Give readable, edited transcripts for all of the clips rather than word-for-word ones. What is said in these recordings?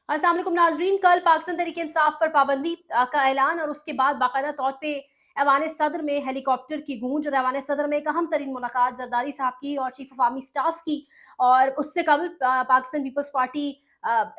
अस्सलाम वालेकुम नाजरीन। कल पाकिस्तान तहरीक इंसाफ पर पाबंदी का ऐलान और उसके बाद बाकायदा तौर पे ऐवान सदर में हेलीकॉप्टर की गूंज और ऐवान सदर में एक अहम तरीन मुलाकात जरदारी साहब की और चीफ ऑफ आर्मी स्टाफ की। और उससे कबल पाकिस्तान पीपल्स पार्टी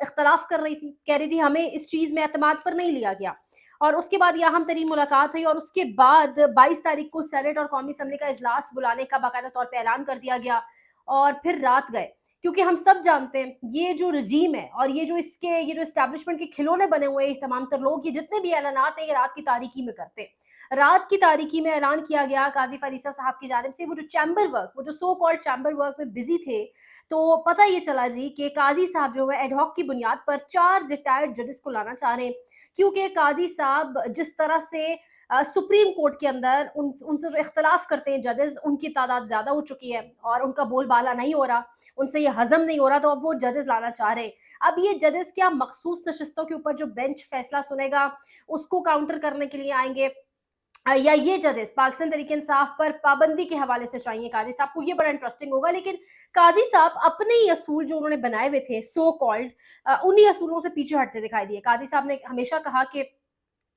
इख्तलाफ कर रही थी, कह रही थी हमें इस चीज़ में एतमाद पर नहीं लिया गया। और उसके बाद ये अहम तरीन मुलाकात हुई और उसके बाद 22 तारीख को सेनेट और कौमी असम्बली का इजलास बुलाने का बाकायदा तौर पर ऐलान कर दिया गया। और फिर रात गए, क्योंकि हम सब जानते हैं ये जो रजीम है और ये जो एस्टैब्लिशमेंट के खिलौने बने हुए हैं तमाम तर लोग, ये जितने भी ऐलानात हैं ये रात की तारीकी में करते हैं। रात की तारीकी में ऐलान किया गया काजी फरीसा साहब की जानिब से, वो जो चैम्बर वर्क, वो जो सो कॉल्ड चैम्बर वर्क में बिजी थे, तो पता ये चला जी कि काजी साहब जो है एडहॉक की बुनियाद पर 4 रिटायर्ड जजेस को लाना चाह रहे हैं। क्योंकि काजी साहब जिस तरह से सुप्रीम कोर्ट के अंदर उनसे जो इख्तलाफ करते हैं जजेस, उनकी तादाद ज़्यादा हो चुकी है और उनका बोलबाला नहीं हो रहा, उनसे ये हज़म नहीं हो रहा, तो अब वो जजेस लाना चाह रहे हैं। अब ये जजेस क्या मखसूस नशिस्तों के ऊपर जो बेंच फैसला सुनेगा, उसको काउंटर करने के लिए आएँगे, या ये जजेस पाकिस्तान तहरीक इंसाफ पर पाबंदी के हवाले से चाहिए काजी साहब को? ये बड़ा इंटरेस्टिंग होगा। लेकिन काजी साहब अपने ही असूल जो उन्होंने बनाए हुए थे सो कॉल्ड, उन्हीं असूलों से पीछे हटते दिखाई दिए। काजी साहब ने हमेशा कहा कि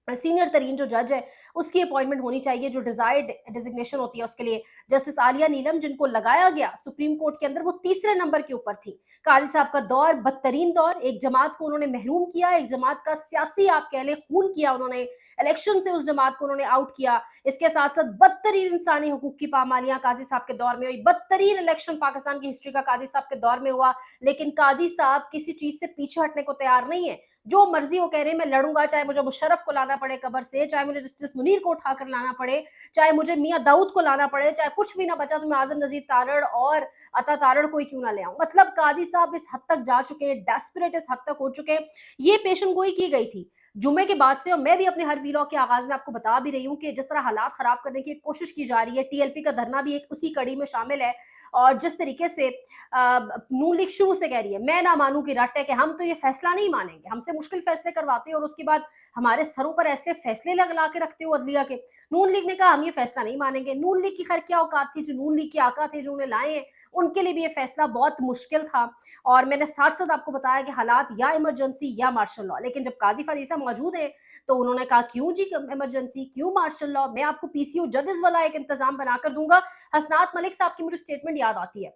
सीनियर तरीन जो जज है उसकी अपॉइंटमेंट होनी चाहिए, जो डिजायर्ड डिजिग्नेशन होती है उसके लिए। जस्टिस आलिया नीलम जिनको लगाया गया सुप्रीम कोर्ट के अंदर, वो तीसरे नंबर के ऊपर थी। काजी साहब का दौर बदतरीन दौर, एक जमात को उन्होंने महरूम किया, एक जमात का सियासी आप कह लें खून किया उन्होंने, इलेक्शन से उस जमात को उन्होंने आउट किया। इसके साथ साथ बदतरीन इंसानी हकूक की पामालियां काजी साहब के दौर में हुई, बदतरीन इलेक्शन पाकिस्तान की हिस्ट्री का काजी साहब के दौर में हुआ। लेकिन काजी साहब किसी चीज से पीछे हटने को तैयार नहीं है। जो मर्जी वो कह रहे हैं मैं लड़ूंगा, चाहे मुझे मुशर्रफ को लाना पड़े कबर से, चाहे मुझे जस्टिस मुनीर को उठाकर लाना पड़े, चाहे मुझे मियां दाऊद को लाना पड़े, चाहे कुछ भी ना बचा तो मैं आजम नजीर तारड़ और अता तारड़ को ही क्यों ना ले आऊं। मतलब कादी साहब इस हद तक जा चुके हैं, डेस्परेट इस हद तक हो चुके हैं। ये पेशन गोई की गई थी जुम्मे के बाद से, और मैं भी अपने हर वीलॉग के आगाज में आपको बता भी रही हूँ कि जिस तरह हालात खराब करने की कोशिश की जा रही है, टीएलपी का धरना भी एक उसी कड़ी में शामिल है। और जिस तरीके से नून लीग शुरू से कह रही है मैं ना मानूं की रट है कि हम तो ये फैसला नहीं मानेंगे, हमसे मुश्किल फैसले करवाते हैं और उसके बाद हमारे सरों पर ऐसे फैसले ला के रखते हो अदलिया के। नून लीग ने कहा हम ये फैसला नहीं मानेंगे। नून लीग की खैर क्या औकात थी, जो नून लीग के आका थे जो उन्हें लाए हैं, उनके लिए भी ये फैसला बहुत मुश्किल था। और मैंने साथ साथ आपको बताया कि हालात या इमरजेंसी या मार्शल लॉ, लेकिन जब काजी फरीसा मौजूद है तो उन्होंने कहा क्यों जी इमरजेंसी, क्यों मार्शल लॉ, मैं आपको पीसीओ जजेस वाला एक इंतजाम बनाकर दूंगा। हसनात मलिक साहब की मुझे स्टेटमेंट याद आती है।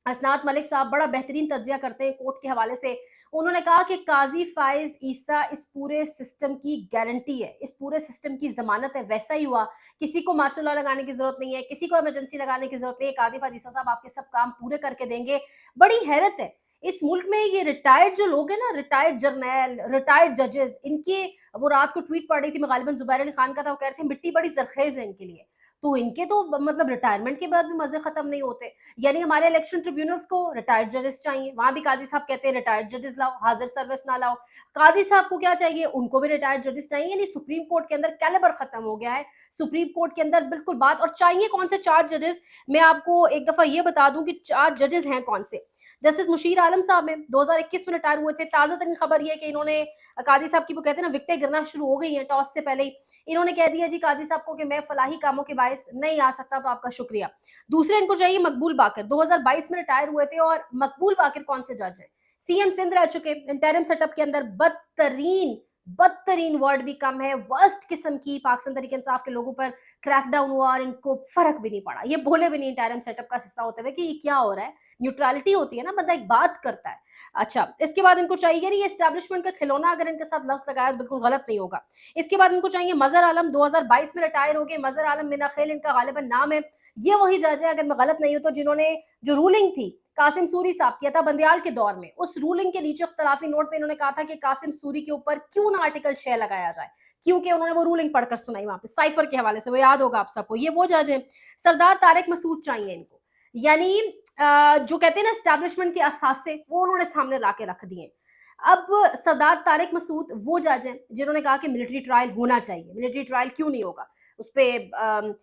हसनात मलिक साहब बड़ा बेहतरीन तज्जिया करते हैं कोर्ट के हवाले से। उन्होंने कहा कि काजी फाइज ईसा इस पूरे सिस्टम की गारंटी है, इस पूरे सिस्टम की जमानत है। वैसा ही हुआ, किसी को मार्शल लॉ लगाने की जरूरत नहीं है, किसी को इमरजेंसी लगाने की जरूरत नहीं है, काजी फाइज ईसा साहब आपके सब काम पूरे करके देंगे। बड़ी हैरत है इस मुल्क में, ये रिटायर्ड जो लोग हैं ना, रिटायर्ड जर्नैल, रिटायर्ड जजेस, इनके, वो रात को ट्वीट पढ़ रही थी, मैं गालिबन जुबैर अली खान का था, वो कह रहे थे मिट्टी बड़ी जरखेज है इनके लिए। तो इनके तो मतलब रिटायरमेंट के बाद भी मजे खत्म नहीं होते। यानी हमारे इलेक्शन ट्रिब्यूनल्स को रिटायर्ड जजेस चाहिए, वहां भी काजी साहब कहते हैं रिटायर्ड जजेस लाओ, हाजिर सर्विस ना लाओ। काजी साहब को क्या चाहिए, उनको भी रिटायर्ड जजेस चाहिए। यानी सुप्रीम कोर्ट के अंदर कैलिबर खत्म हो गया है, सुप्रीम कोर्ट के अंदर बिल्कुल बात। और चाहिए कौन से 4 जजेस, मैं आपको एक दफा ये बता दूं कि 4 जजेस हैं कौन से। जस्टिस मुशीर आलम साहब में 2021 में रिटायर हुए थे। ताजा तरीन खबर ये है कि इन्होंने कादी साहब की, वो कहते हैं ना विकटें गिरना शुरू हो गई हैं टॉस से पहले ही, इन्होंने कह दिया जी कादी साहब को कि मैं फलाही कामों के बायस नहीं आ सकता, तो आपका शुक्रिया। दूसरे इनको चाहिए मकबूल बाकर, 2022 में रिटायर हुए थे। और मकबूल बाकर कौन से जज है, सीएम सिंध रह चुके, इंटरिम सेटअप के अंदर बदतरीन, बदतरीन वर्ड भी कम है, वर्स्ट किस्म की पाकिस्तान तहरीक इंसाफ के लोगों पर क्रैकडाउन हुआ और इनको फर्क भी नहीं पड़ा। ये बोले भी नहीं इंटरिम सेटअप का हिस्सा होते हुए कि ये क्या हो रहा है। न्यूट्रलिटी होती है ना, बंदा एक बात करता है। अच्छा, इसके बाद इनको चाहिए नहीं, ये एस्टैब्लिशमेंट का खिलौना अगर इनके साथ लफ्ज लगाया तो बिल्कुल गलत नहीं होगा। इसके बाद इनको चाहिए मजहर आलम, 2022 में रिटायर हो गए। मजहर आलम मिना खेल इनका गालिबन नाम है। ये वही जज है, अगर मैं गलत नहीं हूं तो, जिन्होंने जो रूलिंग थी कासिम सूरी साहब किया था बंदियाल के दौर में, उस रूलिंग के नीचे इख्तलाफी नोट पे इन्होंने कहा था कि कासिम सूरी के ऊपर क्यों ना आर्टिकल 6 लगाया जाए, क्योंकि उन्होंने वो रूलिंग पढ़कर सुनाई वहां पे साइफर के हवाले से, वो याद होगा आप सबको। ये वो जज है। सरदार तारिक मसूद चाहिए इनको, यानी जो कहते हैं ना एस्टैब्लिशमेंट के असासे, वो उन्होंने सामने ला के रख दिए। अब सरदार तारिक मसूद वो जज हैं जिन्होंने कहा कि मिलिट्री ट्रायल होना चाहिए। मिलिट्री ट्रायल क्यों नहीं होगा, उस पर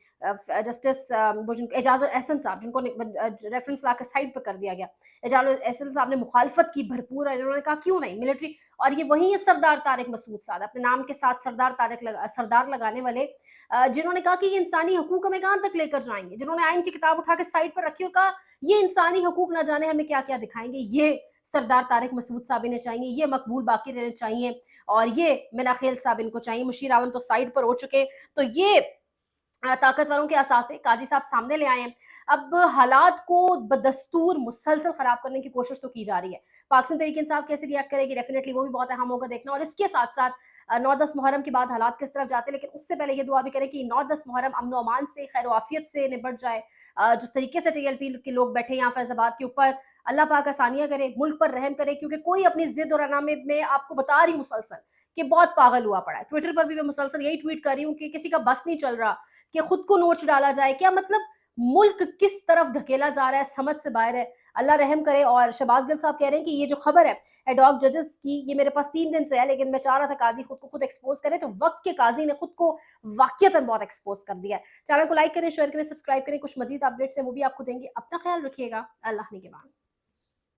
जस्टिस वो जिनको एजाज एहसन साहब, जिनको रेफरेंस ला के साइड पर कर दिया गया, एजाज एहसन साहब ने मुखालफत की भरपूर है, इन्होंने कहा क्यों नहीं मिलिट्री। और ये वही है सरदार तारिक मसूद साहब, अपने नाम के साथ सरदार लगाने वाले, जिन्होंने कहा कि ये इंसानी हकूक हमें कहाँ तक लेकर जाएंगे, जिन्होंने आइन की किताब उठा के साइड पर रखी और कहा ये इंसानी हकूक ना जाने हमें क्या क्या दिखाएंगे। ये सरदार तारिक मसूद साहब इन्हें चाहिए, ये मकबूल बाकी रहने चाहिए और ये मिनाखेल साहब इनको चाहिए, मुशीर आलम तो साइड पर हो चुके। तो ये ताकतवरों के असासे काजी साहब सामने ले आए हैं। अब हालात को बदस्तूर मुसलसल खराब करने की कोशिश तो की जा रही है। पाकिस्तान तहरीक इंसाफ कैसे रिएक्ट करेगी, डेफिनेटली वो भी बहुत अहम होगा देखना। और इसके साथ साथ 9-10 मुहर्रम के बाद हालात किस तरफ जाते हैं, लेकिन उससे पहले ये दुआ भी करें कि 9-10 मुहर्रम अमन अमान से, खैर आफियत से निपट जाए। जिस तरीके से टीएलपी के लोग बैठे यहाँ फैजाबाद के ऊपर, अल्लाह पाक आसानियां करे, मुल्क पर रहम करे, क्योंकि कोई अपनी जिद और अना में आपको बता रही हूँ मुसलसल कि बहुत पागल हुआ पड़ा है। ट्विटर पर भी मैं मुसलसल यही ट्वीट कर रही हूँ कि किसी का बस नहीं चल रहा कि खुद को नोच डाला जाए। क्या मतलब मुल्क किस तरफ धकेला जा रहा है, समझ से बाहर है। अल्लाह रहम करे। और शहबाज गिल साहब कह रहे हैं कि ये जो खबर है एडॉक जजेस की, ये मेरे पास 3 दिन से है, लेकिन मैं चाह रहा था काजी खुद को खुद एक्सपोज करे, तो वक्त के काजी ने खुद को वाकयतन बहुत एक्सपोज कर दिया है। चैनल को लाइक करें, शेयर करें, सब्सक्राइब करें। कुछ मजीद अपडेट्स हैं वो भी आपको देंगे। अपना ख्याल रखिएगा। अल्लाह निगहबान।